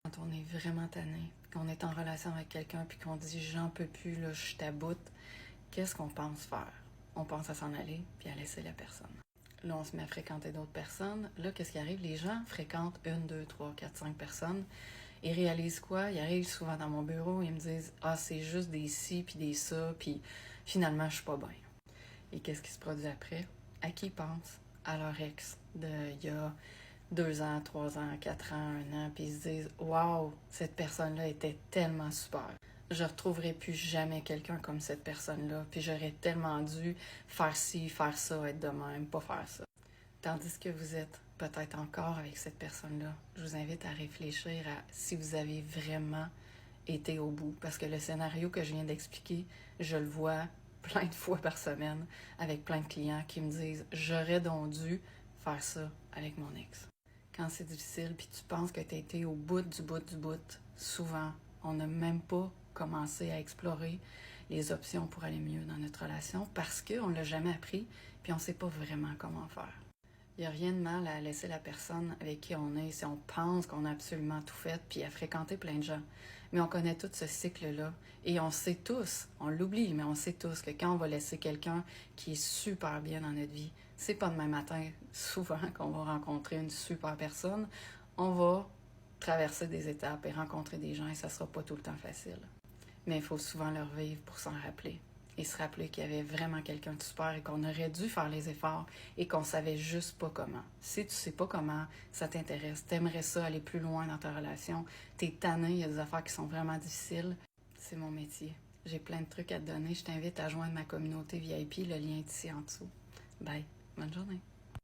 Quand on est vraiment tanné, qu'on est en relation avec quelqu'un puis qu'on dit j'en peux plus, là, je suis à bout, qu'est-ce qu'on pense faire? On pense à s'en aller puis à laisser la personne. Là, on se met à fréquenter d'autres personnes. Là, qu'est-ce qui arrive? Les gens fréquentent 1, 2, 3, 4, 5 personnes. Ils réalisent quoi? Ils arrivent souvent dans mon bureau et ils me disent ah, c'est juste des ci puis des ça, puis finalement, je suis pas bien. Et qu'est-ce qui se produit après? À qui ils pensent? À leur ex il y a 2 ans, 3 ans, 4 ans, 1 an, puis ils se disent waouh, cette personne-là était tellement super. Je retrouverai plus jamais quelqu'un comme cette personne-là, puis j'aurais tellement dû faire ci, faire ça, être de même, pas faire ça. Tandis que vous êtes peut-être encore avec cette personne-là, je vous invite à réfléchir à si vous avez vraiment été au bout. Parce que le scénario que je viens d'expliquer, je le vois plein de fois par semaine avec plein de clients qui me disent j'aurais donc dû faire ça avec mon ex. Quand c'est difficile puis tu penses que tu as été au bout du bout du bout, souvent, on n'a même pas commencé à explorer les options pour aller mieux dans notre relation parce qu'on ne l'a jamais appris puis on ne sait pas vraiment comment faire. Il n'y a rien de mal à laisser la personne avec qui on est si on pense qu'on a absolument tout fait puis à fréquenter plein de gens. Mais on connaît tout ce cycle-là et on sait tous, on l'oublie, mais on sait tous que quand on va laisser quelqu'un qui est super bien dans notre vie, c'est pas demain matin, souvent, qu'on va rencontrer une super personne. On va traverser des étapes et rencontrer des gens et ça sera pas tout le temps facile. Mais il faut souvent le revivre pour s'en rappeler. Et se rappeler qu'il y avait vraiment quelqu'un de super et qu'on aurait dû faire les efforts et qu'on savait juste pas comment. Si tu sais pas comment, ça t'intéresse, t'aimerais ça aller plus loin dans ta relation, t'es tanné, il y a des affaires qui sont vraiment difficiles, c'est mon métier. J'ai plein de trucs à te donner, je t'invite à joindre ma communauté VIP, le lien est ici en dessous. Bye, bonne journée.